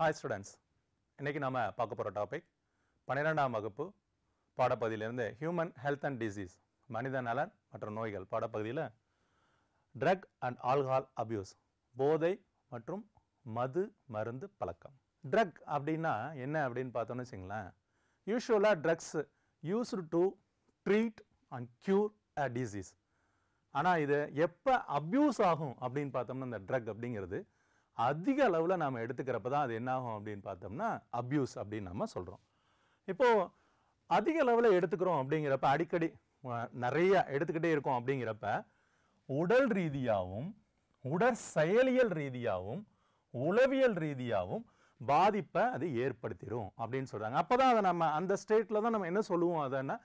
Hi students, இன்னைக்கு நாம பார்க்க போற டாபிக் 12ஆம் வகுப்பு பாடப்பகுதியிலிருந்து ஹியூமன் ஹெல்த் அண்ட் டிசீஸ் மனித நலன் மற்றும் நோய்கள் பாடப்பகுதியில் ட்ரக் அண்ட் ஆல்கஹால் அபியூஸ் போதை மற்றும் மது மருந்து பழக்கம். ட்ரக் அப்படின்னா என்ன அப்படின்னு பார்த்தோம்னு வச்சுங்களேன், யூஸ்வலாக drugs used to treat and cure a disease. ஆனால் இது எப்போ அப்யூஸ் ஆகும் அப்படின்னு பார்த்தோம்னா இந்த ட்ரக் அப்படிங்கிறது அதிக அளவில் நாம் எடுத்துக்கிறப்ப தான் அது என்ன ஆகும் அப்படின்னு பார்த்தோம்னா அப்யூஸ் அப்படின்னு நம்ம சொல்கிறோம். இப்போது அதிக அளவில் எடுத்துக்கிறோம் அப்படிங்கிறப்ப அடிக்கடி நிறைய எடுத்துக்கிட்டே இருக்கோம் அப்படிங்கிறப்ப உடல் ரீதியாகவும் உடற்செயலியல் ரீதியாகவும் உளவியல் ரீதியாகவும் பாதிப்பை அது ஏற்படுத்திடும் அப்படின்னு சொல்கிறாங்க. அப்போ தான் அதை நம்ம அந்த ஸ்டேட்டில் தான் நம்ம என்ன சொல்லுவோம், அதன்னா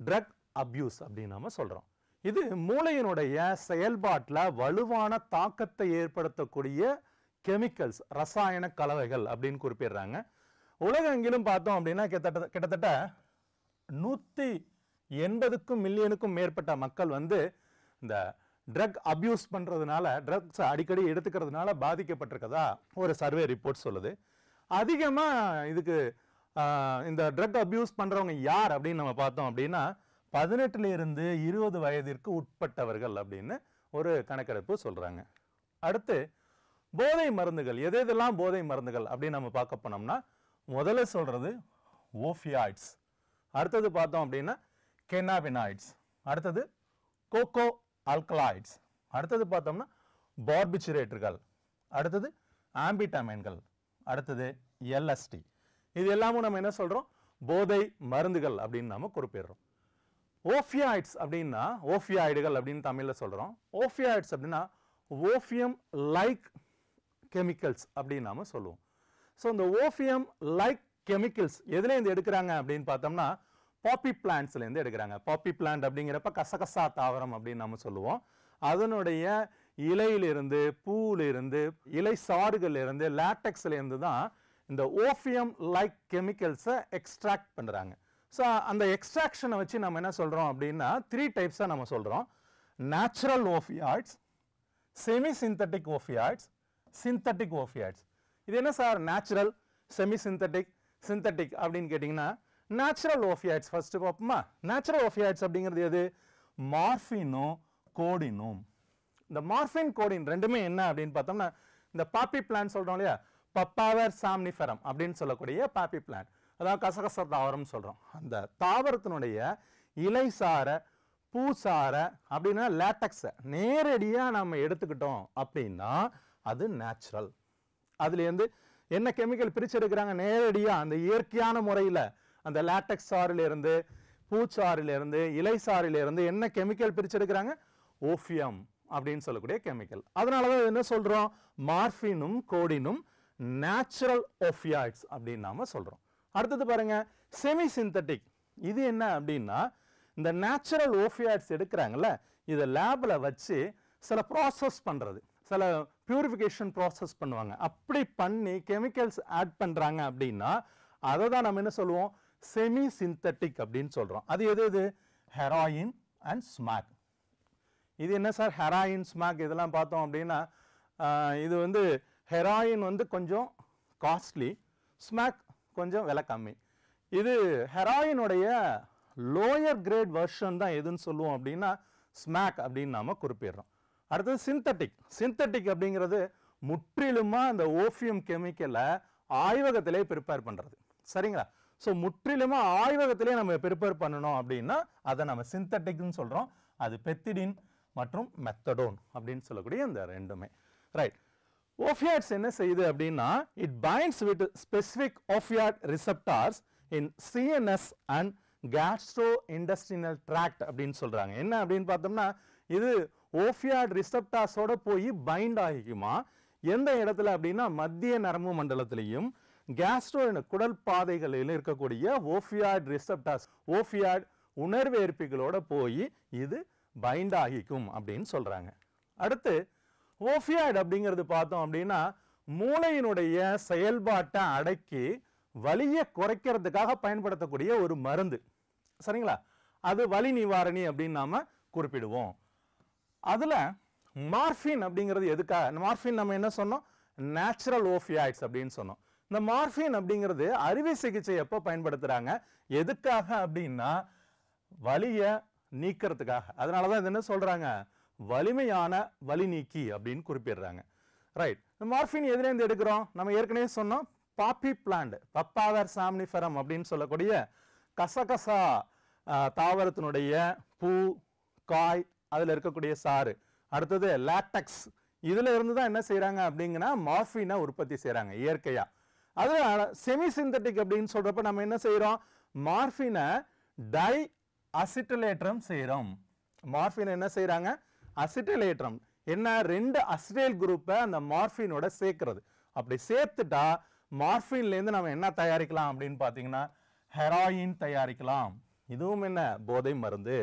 ட்ரக் அப்யூஸ் அப்படின்னு நம்ம சொல்கிறோம். இது மூளையினுடைய செயல்பாட்டில் வலுவான தாக்கத்தை ஏற்படுத்தக்கூடிய கெமிக்கல்ஸ், ரசாயன கலவைகள் அப்படின்னு குறிப்பிடுறாங்க. உலகெங்கிலும் பார்த்தோம் அப்படின்னா கிட்டத்தட்ட 180 மில்லியனுக்கும் மேற்பட்ட மக்கள் இந்த ட்ரக் அப்யூஸ் பண்ணுறதுனால, ட்ரக்ஸ் அடிக்கடி எடுத்துக்கிறதுனால பாதிக்கப்பட்டிருக்கதா ஒரு சர்வே ரிப்போர்ட் சொல்லுது. அதிகமாக இதுக்கு இந்த ட்ரக் அப்யூஸ் பண்ணுறவங்க யார் அப்படின்னு நம்ம பார்த்தோம் அப்படின்னா 18 to 20 வயதிற்கு உட்பட்டவர்கள் அப்படின்னு ஒரு கணக்கெடுப்பு சொல்கிறாங்க. அடுத்து போதை மருந்துகள், எதெல்லாம் போதை மருந்துகள் அப்படின்னு நம்ம பார்க்க போனோம்னா முதல்ல சொல்கிறது ஓபியாய்ட்ஸ், அடுத்தது பார்த்தோம் அப்படின்னா கென்னாபினாய்ட்ஸ், அடுத்தது கோகோ ஆல்கலாய்ட்ஸ், அடுத்தது பார்த்தோம்னா பார்பிச்சுரேட்டர்கள், அடுத்தது ஆம்பிட்டமைன்கள், அடுத்தது எல்எஸ்டி. இது எல்லாமும் நம்ம என்ன சொல்கிறோம், போதை மருந்துகள் அப்படின்னு நம்ம குறிப்பிடுறோம். ஓபியாய்ட்ஸ் அப்படின்னா ஓபியாய்டுகள் அப்படின்னு தமிழில் சொல்கிறோம். ஓபியாய்ட்ஸ் அப்படின்னா ஓபியம் லைக் கெமிக்கல்ஸ் அப்படின்னு நாம சொல்லுவோம். ஸோ இந்த ஓபியம் லைக் கெமிக்கல்ஸ் எதுலேருந்து எடுக்கிறாங்க அப்படின்னு பார்த்தோம்னா பாப்பி பிளான்ட்ஸ்லேருந்து எடுக்கிறாங்க. பாப்பி பிளான்ட் அப்படிங்கிறப்ப கசகசா தாவரம் அப்படின்னு நம்ம சொல்லுவோம். அதனுடைய இலையிலிருந்து, பூவிலிருந்து, இலை சாறுகளிலிருந்து, லேட்டெக்ஸ்லேருந்து தான் இந்த ஓபியம் லைக் கெமிக்கல்ஸை எக்ஸ்ட்ராக்ட் பண்ணுறாங்க. ஸோ அந்த எக்ஸ்ட்ராக்ஷனை வச்சு நம்ம என்ன சொல்கிறோம் அப்படின்னா 3 டைப்ஸாக நம்ம சொல்கிறோம். Natural opioids, semi synthetic opioids, synthetic opioids. இது என்ன sir natural, semi synthetic, synthetic அப்படின்னு கேட்டிங்கன்னா நேச்சுரல் ஓபியாய்ட்ஸ் ஃபர்ஸ்ட் பார்ப்போமா. நேச்சுரல் ஓபியாய்ட்ஸ் அப்படிங்கிறது எது, மார்ஃபினும் கோடினும். இந்த மார்ஃபின் கோடின் ரெண்டுமே என்ன அப்படின்னு பார்த்தோம்னா இந்த பாப்பி பிளான்ட் சொல்கிறோம் இல்லையா, பப்பாவர் சாம்னிஃபெரம் அப்படின்னு சொல்லக்கூடிய பாப்பி பிளான்ட், அதாவது கசகச தாவரம் சொல்கிறோம். அந்த தாவரத்தினுடைய இலை சார, பூசார அப்படின்னா லேட்டக்ஸை நேரடியாக நம்ம எடுத்துக்கிட்டோம் அப்படின்னா அது நேச்சுரல். அதுலேருந்து என்ன கெமிக்கல் பிரிச்செடுக்கிறாங்க நேரடியாக அந்த இயற்கையான முறையில் அந்த லேட்டக்ஸ் சாறிலிருந்து, பூச்சாறிலிருந்து, இலை சாறிலிருந்து என்ன கெமிக்கல் பிரிச்செடுக்கிறாங்க, ஓபியம் அப்படின்னு சொல்லக்கூடிய கெமிக்கல். அதனால தான் என்ன சொல்கிறோம், மார்ஃபினும் கோடினும் நேச்சுரல் ஓபியாய்ட்ஸ் அப்படின்னு நாம சொல்கிறோம். அடுத்தது பாருங்க செமி சிந்தட்டிக். இது என்ன அப்படின்னா இந்த நேச்சுரல் ஓபியாய்ட்ஸ் எடுக்கிறாங்கல்ல, இதை லேபில் வச்சு சில ப்ராசஸ் பண்ணுறது, சில பியூரிஃபிகேஷன் ப்ராசஸ் பண்ணுவாங்க. அப்படி பண்ணி கெமிக்கல்ஸ் ஆட் பண்ணுறாங்க அப்படின்னா அதை தான் நம்ம என்ன சொல்லுவோம், செமி சிந்தட்டிக் அப்படின்னு சொல்கிறோம். அது எது, ஹெராயின் அண்ட் ஸ்மாக். இது என்ன சார் ஹெராயின், ஸ்மாக் இதெல்லாம் பார்த்தோம் அப்படின்னா இது ஹெராயின் கொஞ்சம் காஸ்ட்லி, ஸ்மாக் கொஞ்சம் விலை கம்மி. இது ஹெராயினுடைய லோயர் கிரேட் வெர்ஷன் தான் எதுன்னு சொல்லுவோம் அப்படின்னா ஸ்மாக் அப்படின்னு நாம குறிப்பிடுறோம். அடுத்தது சிந்தட்டிக். சிந்தட்டிக் அப்படிங்கிறது முற்றிலுமா அந்த ஓபியம் கெமிக்கலை ஆய்வகத்திலே ப்ரிப்பேர் பண்ணுறது, சரிங்களா. ஸோ முற்றிலுமா ஆய்வகத்திலே நம்ம ப்ரிப்பேர் பண்ணணும் அப்படின்னா அதை நம்ம சிந்தட்டிக்னு சொல்கிறோம். அது பெத்திடின் மற்றும் மெத்தடோன் அப்படின்னு சொல்லக்கூடிய இந்த ரெண்டுமே, ரைட். ஓபியாய்ட்ஸ் என்ன செய்யுது அப்படின்னா it binds with specific opioid receptors in CNS and gastro intestinal tract அப்படின்னு சொல்றாங்க. என்ன அப்படின்னு பார்த்தோம்னா இது ஓபியாய்ட் ரிசெப்டார்ஸோட போய் பைண்ட் ஆகிக்குமா எந்த இடத்துல அப்படின்னா மத்திய நரம்பு மண்டலத்திலையும் கேஸ்ட்ரோ குடல் பாதைகளில் இருக்கக்கூடிய ஓபியாய்ட் ரிசெப்டார்ஸ், ஓபியாய்ட் உணர்வேற்பிகளோட போய் இது பைண்ட் ஆகிக்கும் அப்படின்னு சொல்றாங்க. அடுத்து ஓபியாய்டு அப்படிங்கிறது பார்த்தோம் அப்படின்னா மூளையினுடைய செயல்பாட்டை அடக்கி வலியை குறைக்கிறதுக்காக பயன்படுத்தக்கூடிய ஒரு மருந்து, சரிங்களா. அது வலி நிவாரணி அப்படின்னு நாம குறிப்பிடுவோம். அதுல மார்ஃபின் அப்படிங்கிறது எதுக்காக, மார்ஃபின் நம்ம என்ன சொன்னோம், நேச்சுரல் ஓபியாய்ட்ஸ் அப்படின்னு சொன்னோம். இந்த மார்பின் அப்படிங்கிறது அறுவை சிகிச்சை எப்போ பயன்படுத்துறாங்க, எதுக்காக அப்படின்னா வலியை நீக்கிறதுக்காக. அதனாலதான் இது என்ன சொல்றாங்க, வலிமையான வலி நீக்கி அப்படின்னு குறிப்பிடுறாங்க. ரைட். மார்பின் எதுல இருந்து எடுக்கிறோம், நம்ம ஏற்கனவே சொன்னோம், பாப்பி பிளான்ட், பப்பாவர் சாம்னிஃபெரம் அப்படின்னு சொல்லக்கூடிய கசகசா தாவரத்தினுடைய பூ, காய், அதுல இருக்கக்கூடிய சாறு. அடுத்தது லாட்டெக்ஸ், இதுல இருந்து தான் என்ன செய்யறாங்க அப்படிங்கன்னா மார்பினை உற்பத்தி செய்யறாங்க இயற்கையா. அது செமி சிந்தட்டிக் அப்படின்னு சொல்றப்ப நம்ம என்ன செய்யறோம், மார்பினை டை அசிட்டிலேற்றம் செய்யறோம். மார்பின் என்ன செய்யறாங்க, அசிட்டிலேற்றம். என்ன, 2 அசிடைல் குரூப்பை அந்த மார்பினோட சேர்க்கிறது. அப்படி சேர்த்துட்டா மார்பின்ல இருந்து நம்ம என்ன தயாரிக்கலாம் அப்படின்னு பாத்தீங்கன்னா ஹெராயின் தயாரிக்கலாம். இதுவும் என்ன, போதை மருந்து.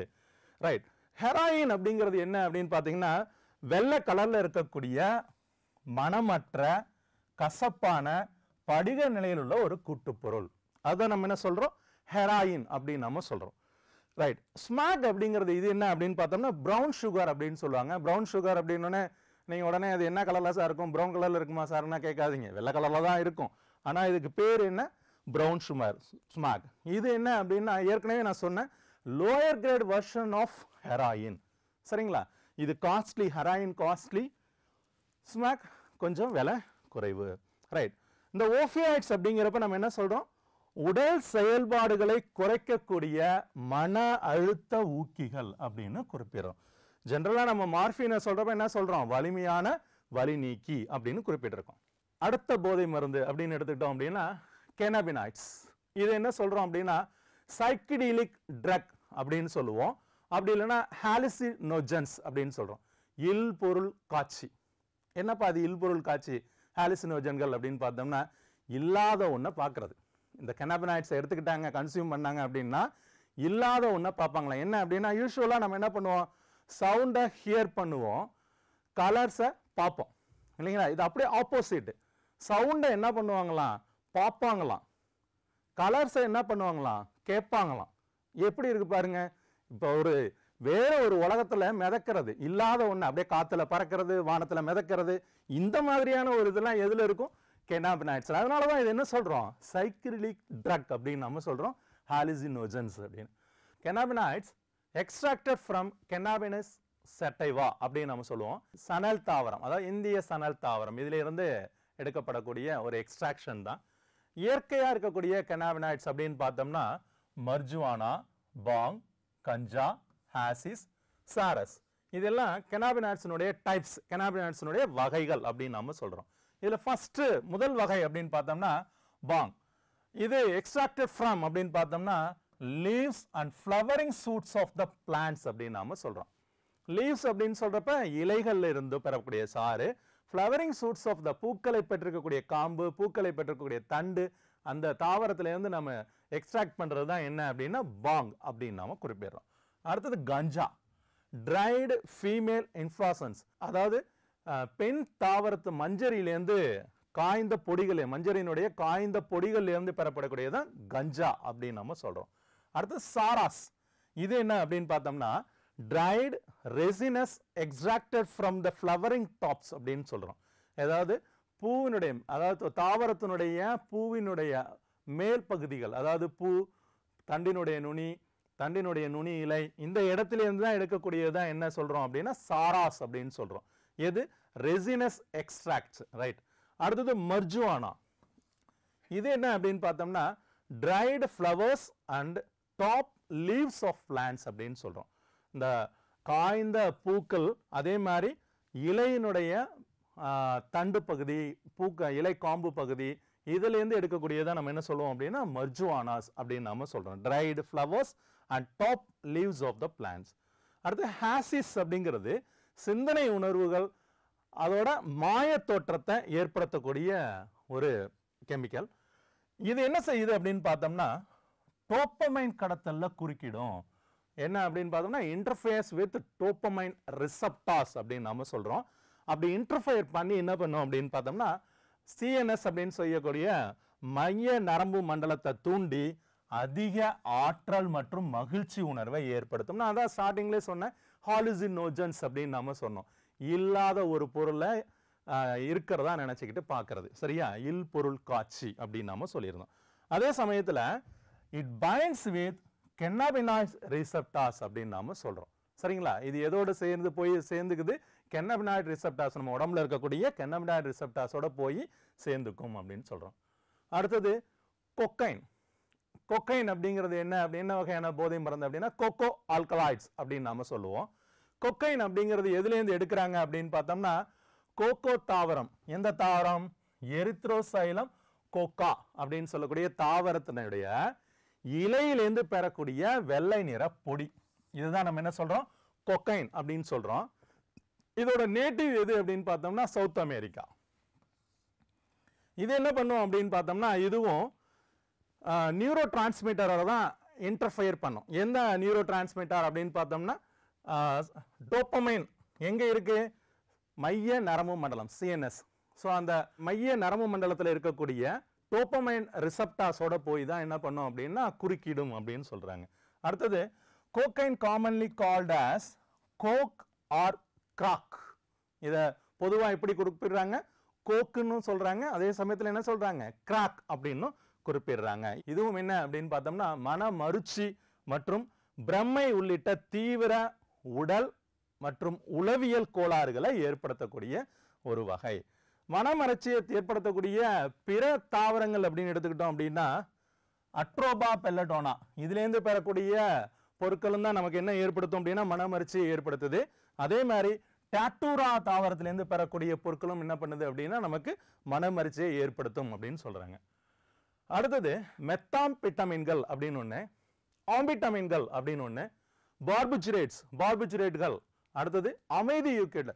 ரைட். ஹெராயின் அப்படிங்கிறது என்ன அப்படின்னு பாத்தீங்கன்னா வெள்ளை கலர்ல இருக்கக்கூடிய மணமற்ற கசப்பான படிக நிலையில் உள்ள ஒரு கூட்டுப்பொருள். அதை நம்ம என்ன சொல்றோம், ஹெராயின் அப்படின்னு நம்ம சொல்றோம். ரைட். ஸ்மாக் அப்படிங்கிறது இது என்ன அப்படின்னு பார்த்தோம்னா பிரவுன் சுகர் அப்படின்னு சொல்லுவாங்க. பிரவுன் சுகர் அப்படின்னு நீங்க உடனே அது என்ன கலர்ல சார் இருக்கும், பிரவுன் கலர்ல இருக்குமா சார்னா கேட்காதீங்க, வெள்ளை கலர்ல தான் இருக்கும். ஆனா இதுக்கு பேர் என்ன, பிரவுன் சுகர், ஸ்மாக். இது என்ன அப்படின்னா ஏற்கனவே நான் சொன்னேன், lower grade version of heroin. சரிங்களா, இது காஸ்ட்லி, ஹெராயின் காஸ்ட்லி, ஸ்மாக் கொஞ்சம் விலை குறைவு. ரைட். இந்த ஓபியாய்ட்ஸ் அப்படிங்கிறப்ப நம்ம என்ன சொல்றோம், உடல் செயல்பாடுகளை குறைக்கக்கூடிய மன அழுத்த ஊக்கிகள் அப்படின்னு குறிப்பிடுறோம். ஜெனரலா நம்ம மார்பினை சொல்றப்ப என்ன சொல்றோம், வலிமையான வலி நீக்கி அப்படின்னு குறிப்பிட்டிருக்கோம். அடுத்த போதை மருந்து அப்படின்னு எடுத்துக்கிட்டோம் அப்படின்னா கேனபினாய்ட்ஸ். இது என்ன சொல்றோம் அப்படின்னா சைக்கிடெலிக் ட்ரக் அப்படின்னு சொல்லுவோம். அப்படி இல்லைன்னா ஹாலிசினோஜன்ஸ் அப்படின்னு சொல்றோம். இல்பொருள் காட்சி. என்னப்பா அது இல்பொருள் காட்சி, ஹாலிசினோஜன்கள் அப்படின்னு பார்த்தோம்னா இல்லாத ஒன்றை பார்க்கறது. இந்த கேனபினாய்ட்ஸை எடுத்துக்கிட்டாங்க, கன்சியூம் பண்ணாங்க அப்படின்னா இல்லாத ஒன்றை பார்ப்பாங்களா. என்ன அப்படின்னா யூஸ்வலாக நம்ம என்ன பண்ணுவோம், சவுண்டை ஹியர் பண்ணுவோம், கலர்ஸை பார்ப்போம் இல்லைங்களா. இது அப்படியே ஆப்போசிட். சவுண்டை என்ன பண்ணுவாங்களாம், பார்ப்பாங்களாம். கலர்ஸை என்ன பண்ணுவாங்களாம், கேட்பாங்களாம். எப்படி இருக்கு பாருங்க. இப்போ வேற ஒரு உலகத்துல மிதக்கிறது, இல்லாத ஒண்ணு அப்படியே காத்துல பறக்கிறது, வானத்துல மிதக்கிறது, இந்த மாதிரியான ஒரு இதெல்லாம் எதுல இருக்கும், கேனபினாய்ட்ஸ். அதனாலதான் இது என்ன சொல்றோம், சைக்கிடெலிக் ட்ரக் அப்படின்னு நம்ம சொல்றோம், ஹாலிசினோஜன்ஸ் அப்படின்னு. கேனபினாய்ட்ஸ் எக்ஸ்ட்ராக்டட் ஃப்ரம் கேனபினஸ் செட்டைவா அப்படின்னு நம்ம சொல்லுவோம். சணல் தாவரம், அதாவது இந்திய சணல் தாவரம், இதுல இருந்து எடுக்கப்படக்கூடிய ஒரு எக்ஸ்ட்ராக்ஷன் தான். இயற்கையா இருக்கக்கூடிய கேனபினாய்ட்ஸ் அப்படின்னு பார்த்தோம்னா மர்ஜுவானா, பாங், கஞ்சா, ஹாசிஸ், சாரஸ், இதெல்லாம் கேனபினாய்ட்ஸ்னுடைய டைப்ஸ், கேனபினாய்ட்ஸ்னுடைய வகைகள் அப்படின்னு நம்ம சொல்றோம். இதுல ஃபர்ஸ்ட் முதல் வகை அப்படின்னு பார்த்தோம்னா பாங். இது எக்ஸ்ட்ராக்டட் ஃப்ரம் அப்படின்னு பார்த்தோம்னா leaves and flowering shoots of the plants அப்படின்னு நாம சொல்றோம். லீவ்ஸ் அப்படின்னு சொல்றப்ப இலைகள்ல இருந்து பெறக்கூடிய சாறு, ஃப்ளவரிங் சூட்ஸ் ஆஃப் த பூக்களை பெற்றிருக்கக்கூடிய காம்பு, பூக்களை பெற்றிருக்கக்கூடிய தண்டு, அந்த தாவரத்துல இருந்து நம்ம எக்ஸ்ட்ராக்ட் பண்றது தான் என்ன அப்படின்னா பாங் அப்படின்னு நாம குறிப்பிடுறோம். அடுத்தது கஞ்சா, டிரைடு ஃபீமேல் இன்ஃப்ளாசன்ஸ், அதாவது பெண் தாவரத்து மஞ்சரியிலேருந்து காய்ந்த பொடிகள், மஞ்சரினுடைய காய்ந்த பொடிகள்ல இருந்து பெறப்படக்கூடியதான் கஞ்சா அப்படின்னு நம்ம சொல்றோம். அடுத்து சாராஸ், இது என்ன அப்படின்னு பார்த்தோம்னா dried resinous extracted from the flowering tops அப்படின்னு சொல்றோம். அதாவது பூவினுடைய, அதாவது தாவரத்தினுடைய பூவினுடைய மேல் பகுதிகள், அதாவது பூ, தண்டினுடைய நுனி, தண்டினுடைய நுனி இலை, இந்த இடத்துல இருந்து தான் எடுக்கக்கூடியதான் என்ன சொல்றோம் அப்படின்னா சாராஸ் அப்படின்னு சொல்றோம். எது, ரெசினஸ் எக்ஸ்ட்ராக்ட்ஸ். ரைட். அடுத்தது மர்ஜுவானா, இது என்ன அப்படின்னு பார்த்தோம்னா dried flowers and top leaves of plants அப்படின்னு சொல்றோம். இந்த காய்ந்த பூக்கள், அதே மாதிரி இலையினுடைய தண்டு பகுதி, இலை காம்பு பகுதி, இதுல இருந்து எடுக்கக்கூடியதான் நம்ம என்ன சொல்லுவோம் அப்படின்னா மர்ஜுவானாஸ் அப்படின்னு நம்ம சொல்றோம். dried flowers and top leaves of the plants. அடுத்து ஹாசிஸ் அப்படிங்கிறது சிந்தனை உணர்வுகள், அதோட மாய தோற்றத்தை ஏற்படுத்தக்கூடிய ஒரு கெமிக்கல். இது என்ன செய்யுது அப்படின்னு பார்த்தோம்னா டோப்பமைன் கடத்தல்ல குறுக்கிடும். என்ன அப்படின்னு பார்த்தோம்னா இன்டர்ஃபேஸ் வித் டோப்பமைன் ரிசப்டார்ஸ் அப்படின்னு நம்ம சொல்றோம். அப்படி இன்டர்ஃபயர் பண்ணி என்ன பண்ணும் அப்படின்னு பார்த்தோம்னா சிஎன்எஸ் அப்படின்னு செய்யக்கூடிய மைய நரம்பு மண்டலத்தை தூண்டி அதிக ஆற்றல் மற்றும் மகிழ்ச்சி உணர்வை ஏற்படுத்தும். நான் அதான் ஸ்டார்டிங்லேயே சொன்னேன், ஹாலுசினோஜன்ஸ் அப்படின்னு நம்ம சொன்னோம். இல்லாத ஒரு பொருளை இருக்கிறதா நினைச்சுக்கிட்டு பார்க்கறது. சரியா? இல் பொருள் காட்சி அப்படின்னு நாம சொல்லியிருந்தோம். அதே சமயத்தில் இட் பைண்ட்ஸ் வித் கென்னபினாய்ட் ரிசெப்டார்ஸ் அப்படின்னு நாம சொல்றோம். சரிங்களா? இது எதோடு சேர்ந்துக்குது? கென்னபினாய்ட் ரிசெப்டார்ஸ், நம்ம உடம்புல இருக்கக்கூடிய கென்னபினாய்ட் ரிசெப்டார்ஸோட போய் சேர்ந்துக்கும் அப்படின்னு சொல்றோம். அடுத்தது கொக்கைன். கொக்கைன் அப்படிங்கிறது என்ன வகையான போதை மருந்து அப்படின்னா கோகோ ஆல்கலாய்ட்ஸ் அப்படின்னு நாம சொல்லுவோம். கொக்கைன் அப்படிங்கிறது எதுலேருந்து எடுக்கிறாங்க அப்படின்னு பார்த்தோம்னா கோகோ தாவரம். எந்த தாவரம்? எரித்ரோசைலம் கோகா அப்படின்னு சொல்லக்கூடிய தாவரத்தினுடைய இலையிலேருந்து பெறக்கூடிய வெள்ளை நிற பொடி. இதுதான் நம்ம என்ன சொல்றோம்? கொக்கைன் அப்படின்னு சொல்றோம். இதோட நேட்டிவ் எது அப்படின்னு பார்த்தோம்னா சவுத் அமெரிக்கா. இது என்ன பண்ணும் அப்படின்னு பார்த்தோம்னா இதுவும் நியூரோ டிரான்ஸ்மிட்டரோட தான் இன்டர்ஃபயர் பண்ணும். எந்த நியூரோ டிரான்ஸ்மிட்டர் அப்படின்னு பார்த்தோம்னா டோப்பமைன் எங்க இருக்கு? மைய நரம்பு மண்டலம், சிஎன்எஸ். ஸோ அந்த மைய நரம்பு மண்டலத்தில் இருக்கக்கூடிய டோப்பமைன் ரிசெப்டார்ஸோட போய் தான் என்ன பண்ணும் அப்படின்னா குறுக்கிடும் அப்படின்னு சொல்றாங்க. அடுத்தது cocaine commonly called as coke or crack. இதை பொதுவாக எப்படி குறிப்பிடுறாங்க? கோக்குன்னு சொல்றாங்க. அதே சமயத்தில் என்ன சொல்றாங்க? கிராக் அப்படின்னு குறிப்பிடுறாங்க. இதுவும் என்ன அப்படின்னு பார்த்தோம்னா மன மருட்சி மற்றும் பிரம்மை உள்ளிட்ட தீவிர உடல் மற்றும் உளவியல் கோளாறுகளை ஏற்படுத்தக்கூடிய ஒரு வகை. மனமறட்சியை ஏற்படுத்தக்கூடிய பிற தாவரங்கள் அப்படின்னு எடுத்துக்கிட்டோம் அப்படின்னா அட்ரோபா பெல்லடோனா, இதுலேருந்து பெறக்கூடிய பொருட்களும் தான் நமக்கு என்ன ஏற்படுத்தும் அப்படின்னா மனமறட்சியை ஏற்படுத்துது. அதே மாதிரி டாட்டூரா தாவரத்திலேருந்து பெறக்கூடிய பொருட்களும் என்ன பண்ணுது அப்படின்னா நமக்கு மனமறட்சியை ஏற்படுத்தும் அப்படின்னு சொல்றாங்க. அடுத்தது மெத்தாம்பிட்டமின்கள் அப்படின்னு ஒன்று, ஆம்பிட்டமின்கள் அப்படின்னு ஒன்று, பார்பிச்சுரேட்கள், அடுத்தது அமைதி யூக்கிட்,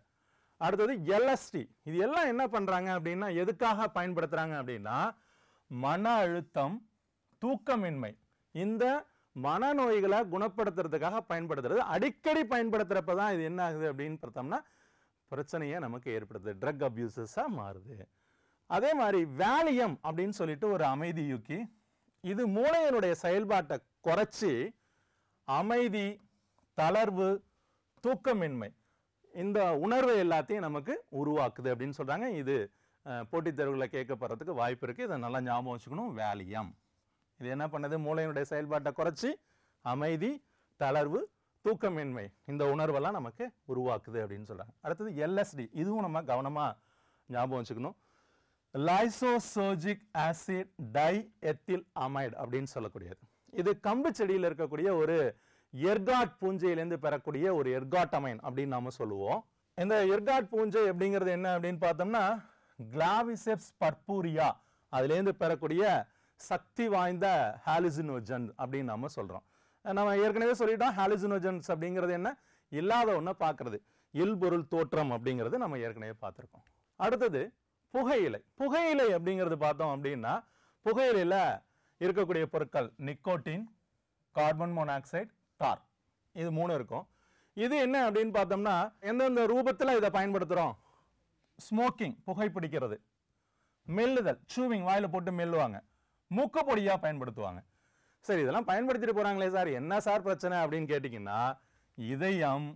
அடுத்தது எல்எஸ்டி. இது எல்லாம் என்ன பண்றாங்க அப்படின்னா எதுக்காக பயன்படுத்துறாங்க அப்படின்னா மன அழுத்தம், தூக்கமின்மை, இந்த மனநோய்களை குணப்படுத்துறதுக்காக பயன்படுத்துறது. அடிக்கடி பயன்படுத்துறப்ப தான் இது என்ன ஆகுது அப்படின்னு பார்த்தோம்னா பிரச்சனையை நமக்கு ஏற்படுத்துது, ட்ரக் அபியூசஸா மாறுது. அதே மாதிரி வேலியம் அப்படின்னு சொல்லிட்டு ஒரு அமைதி யூக்கி, இது மூளையினுடைய செயல்பாட்டை குறைச்சி அமைதி, தளர்வு, தூக்கமின்மை இந்த உணர்வை எல்லாத்தையும் நமக்கு உருவாக்குது அப்படின்னு சொல்றாங்க. இது போட்டித் தேர்வுகளை கேட்கப்படுறதுக்கு வாய்ப்பு இருக்கு. இதை நல்லா ஞாபகம் வச்சுக்கணும். வேலியம் இது என்ன பண்ணுது? மூளையினுடைய செயல்பாட்டை குறைச்சி அமைதி, தளர்வு, தூக்கமின்மை இந்த உணர்வெல்லாம் நமக்கு உருவாக்குது அப்படின்னு சொல்றாங்க. அடுத்தது எல்எஸ்டி, இதுவும் நம்ம கவனமா ஞாபகம் வச்சுக்கணும். லைசோசோஜிக் ஆசிட் டை எத்தில் அமைடு அப்படின்னு சொல்லக்கூடியது. இது கம்பு செடியில் இருக்கக்கூடிய ஒரு எர்காட் பூஞ்சையிலேருந்து பெறக்கூடிய ஒரு எர்காட்டமைன் அப்படின்னு நாம சொல்லுவோம். இந்த எர்காட் பூஞ்சை அப்படிங்கிறது என்ன அப்படின்னு பார்த்தோம்னா கிளாவிசெப்ஸ் பர்பூரியா, அதுலேருந்து பெறக்கூடிய சக்தி வாய்ந்த ஹாலுசினோஜன் அப்படின்னு நாம சொல்றோம். நம்ம ஏற்கனவே சொல்லிட்டோம் ஹாலுசினோஜன்ஸ் அப்படிங்கிறது என்ன? இல்லாத ஒன்றை பார்க்கறது, இல்பொருள் தோற்றம் அப்படிங்கிறது நம்ம ஏற்கனவே பார்த்துருக்கோம். அடுத்தது புகையிலை. புகையிலை அப்படிங்கிறது பார்த்தோம் அப்படின்னா புகையிலையில் இருக்கக்கூடிய பொருட்கள் நிக்கோட்டின், கார்பன் மோனாக்சைடு, தார், இது மூணு இருக்கும். இது என்ன அப்படின்னு பார்த்தோம்னா எந்தெந்த ரூபத்தில் இதை பயன்படுத்துகிறோம்? ஸ்மோக்கிங், புகைப்பிடிக்கிறது, மெல்லுதல், சூவிங், வாயில் போட்டு மெல்லுவாங்க, மூக்கப்பொடியாக பயன்படுத்துவாங்க. சரி, இதெல்லாம் பயன்படுத்திட்டு போகிறாங்களே சார், என்ன சார் பிரச்சனை அப்படின்னு கேட்டிங்கன்னா இதயம்,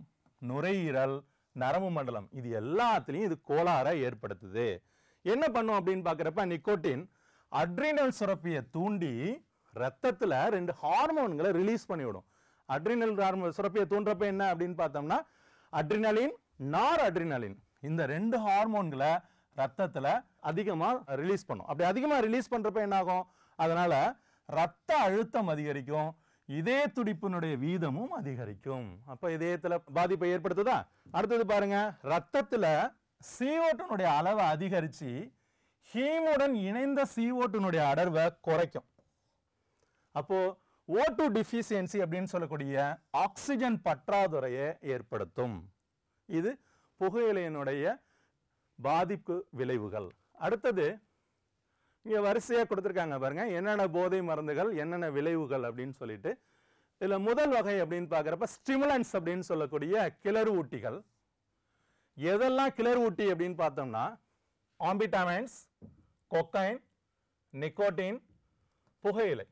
நுரையீரல், நரம்பு மண்டலம் இது எல்லாத்துலேயும் இது கோளாறை ஏற்படுத்துது. என்ன பண்ணும் அப்படின்னு பார்க்குறப்ப நிக்கோட்டின் அட்ரினல் சுரப்பியை தூண்டி ரத்தத்தில் 2 ஹார்மோன்களை ரிலீஸ் பண்ணிவிடும். அட்ரினல் சுரப்பியை தூண்டுறப்ப என்ன அப்படின்னு பார்த்தோம்னா அட்ரினலின், நார் அட்ரினலின், இந்த 2 ஹார்மோன்களை ரத்தத்தில் அதிகமாக ரிலீஸ் பண்ணும். அப்படி அதிகமாக ரிலீஸ் பண்ணுறப்ப என்ன ஆகும்? அதனால ரத்த அழுத்தம் அதிகரிக்கும், இதய துடிப்பினுடைய வீதமும் அதிகரிக்கும். அப்ப இதயத்துல பாதிப்பை ஏற்படுத்துதா? அடுத்தது பாருங்க, ரத்தத்துல CO2 அளவை அதிகரிச்சு ஹீமுடன் இணைந்த CO2 அடர்வை குறைக்கும். அப்போ O2 டிஃபிஷியன்சி அப்படின்னு சொல்லக்கூடிய ஆக்சிஜன் பற்றாக்குறையை ஏற்படுத்தும். இது புகையிலையினுடைய பாதிப்பு விளைவுகள். அடுத்தது இங்க வரிசையா கொடுத்துருக்காங்க பாருங்க, என்னென்ன போதை மருந்துகள், என்னென்ன விளைவுகள் அப்படின்னு சொல்லிட்டு. இதுல முதல் வகை அப்படின்னு பாக்குறப்ப ஸ்டிமுலன்ஸ் அப்படின்னு சொல்லக்கூடிய கிளறு ஊட்டிகள். எதெல்லாம் கிளறு ஊட்டி அப்படின்னு பார்த்தோம்னா ஆம்பிட்டமைன்ஸ், கொக்கைன், நிக்கோட்டின், புகையிலை.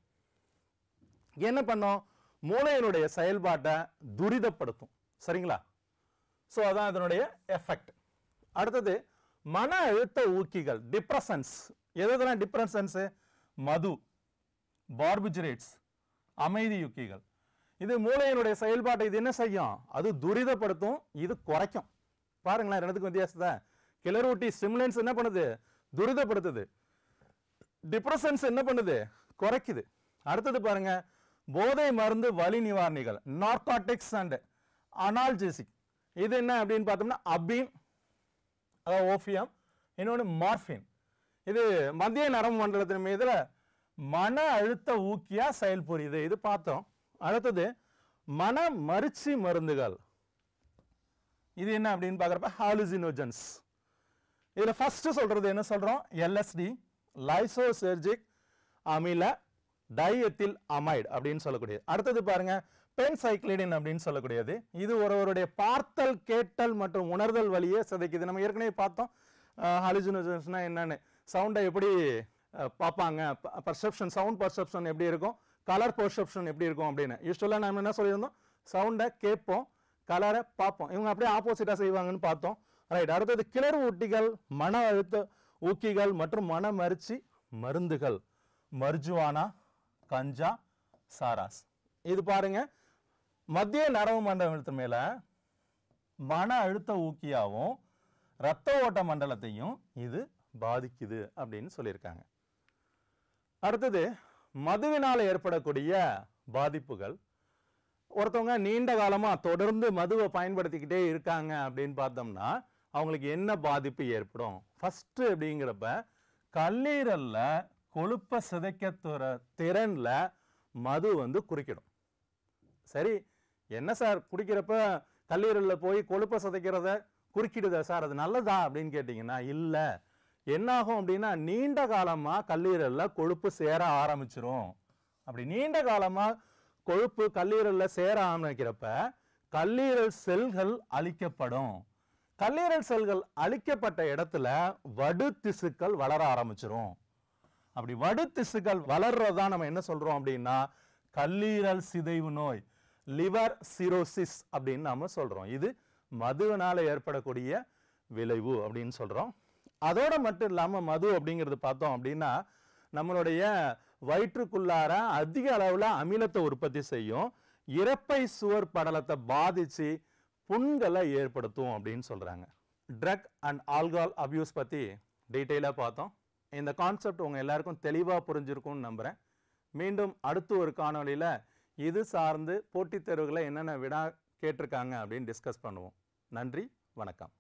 என்ன பண்ணும்? மூளையினுடைய செயல்பாட்டை துரிதப்படுத்தும். சரிங்களா? ஸோ அதான் இதனுடைய எஃபெக்ட். அடுத்தது மன அழுத்த ஊக்கிகள் டிப்ரசன்ஸ். எதெல்லாம் டிப்ரசன்ஸ்? மது, பார்பிச்சுரேட்ஸ், அமைதி ஊக்கிகள். இது மூளையினுடைய செயல்பாட்டை இது என்ன செய்யும்? அது துரிதப்படுத்தும், இது குறைக்கும். பாருங்களேன் ரெண்டுத்துக்கும் வித்தியாசத்தை. கிளர்வூட்டி ஸ்டிமுலன்ஸ் என்ன பண்ணுது? துரிதப்படுத்துது. டிப்ரசன்ஸ் என்ன பண்ணுது? குறைக்குது. அடுத்தது பாருங்க, போதை மருந்து வலி நிவாரணிகள், நார்காட்டிக்ஸ் அண்ட் அனால்ஜெசிக். இது என்ன அப்படின்னு பார்த்தோம்னா அபீன், ஓபியம், இன்னொன்று மார்பின். இது மத்திய நரம்பு மண்டலத்தின் மீதுல மன அழுத்த ஊக்கியா செயல்புரியுது. இது பார்த்தோம். அடுத்தது மன மருச்சி மருந்துகள். இது என்ன அப்படின்னு பார்க்குறப்ப ஹாலுசினோஜன்ஸ். இதுல ஃபர்ஸ்ட் சொல்றது என்ன சொல்றோம்? எல்எஸ்டி, லைசோசெர்ஜிக் அமில டைஎத்தில் அமைடு அப்படின்னு சொல்லக்கூடியது. அடுத்தது பாருங்க பென்சைக்ளிடின் அப்படின்னு சொல்லக்கூடியது. இது ஒருவருடைய பார்த்தல், கேட்டல் மற்றும் உணர்தல் வழியே சிதைக்குது. நம்ம ஏற்கனவே பார்த்தோம் ஹாலுசினோஜன்ஸ்னா என்னன்னு. சவுண்டை எப்படி பார்ப்பாங்க, பர்செப்ஷன், சவுண்ட் பர்செப்ஷன் எப்படி இருக்கும், கலர் பர்செப்ஷன் எப்படி இருக்கும் அப்படின்னு. யூஸ்வலாக நம்ம என்ன சொல்லியிருந்தோம்? சவுண்டை கேட்போம், கலரை பார்ப்போம். இவங்க அப்படியே ஆப்போசிட்டாக செய்வாங்கன்னு பார்த்தோம். ரைட். அடுத்தது கிளர் ஊட்டிகள், மன அழுத்த ஊக்கிகள் மற்றும் மன மருச்சி மருந்துகள், மர்ஜுவானா, கஞ்சா, சாராஸ். இது பாருங்க மத்திய நரம்பு மண்டலத்தின் மேல மன அழுத்த ஊக்கியாவும் இரத்த ஓட்ட மண்டலத்தையும் இது பாதிக்குது அப்படின்னு சொல்லியிருக்காங்க. அடுத்தது மதுவினால் ஏற்படக்கூடிய பாதிப்புகள். ஒருத்தவங்க நீண்ட காலமா தொடர்ந்து மதுவை பயன்படுத்திக்கிட்டே இருக்காங்க அப்படின்னு பார்த்தோம்னா அவங்களுக்கு என்ன பாதிப்பு ஏற்படும்? ஃபர்ஸ்ட் அப்படிங்கிறப்ப கல்லீரல்ல கொழுப்பை சிதைக்க திறன்ல மது வந்து குறுக்கிடும். சரி, என்ன சார் குடிக்கிறப்ப கல்லீரல்ல போய் கொழுப்பை சிதைக்கிறத குறுக்கிடுதா சார், அது நல்லதா அப்படின்னு கேட்டீங்கன்னா இல்ல. என்னாகும் அப்படின்னா நீண்ட காலமா கல்லீரல்ல கொழுப்பு சேர ஆரம்பிச்சிரும். அப்படி நீண்ட காலமா கொழுப்பு கல்லீரல்ல சேர ஆரம்பிக்கிறப்ப கல்லீரல் செல்கள் அழிக்கப்படும். கல்லீரல் செல்கள் அழிக்கப்பட்ட இடத்துல வடு திசுக்கள் வளர ஆரம்பிச்சிரும். அப்படி வடு திசுக்கள் வளர்றதா நம்ம என்ன சொல்றோம் அப்படின்னா கல்லீரல் சிதைவு நோய், லிவர் சிரோசிஸ் அப்படின்னு நாம சொல்றோம். இது மதுவினால ஏற்படக்கூடிய விளைவு அப்படின்னு சொல்றோம். அதோட மட்டும் இல்லாம மது அப்படிங்கிறது பார்த்தோம் அப்படின்னா நம்மளுடைய வயிற்றுக்குள்ளார அதிக அளவுல அமிலத்தை உற்பத்தி செய்யும், இரைப்பை சுவர் படலத்தை பாதிச்சு புண்களை ஏற்படுத்தும் அப்படின்னு சொல்றாங்க. ட்ரக் அண்ட் ஆல்கஹால் அபியூஸ் பத்தி டீட்டெயிலா பார்த்தோம். இந்த கான்செப்ட் உங்க எல்லாருக்கும் தெளிவா புரிஞ்சிருக்கும்னு நம்புறேன். மீண்டும் அடுத்து ஒரு காணொளியில இது சார்ந்து போட்டித் தேர்வுகளை என்னென்ன வினா கேட்டிருக்காங்க அப்படின்னு டிஸ்கஸ் பண்ணுவோம். நன்றி, வணக்கம்.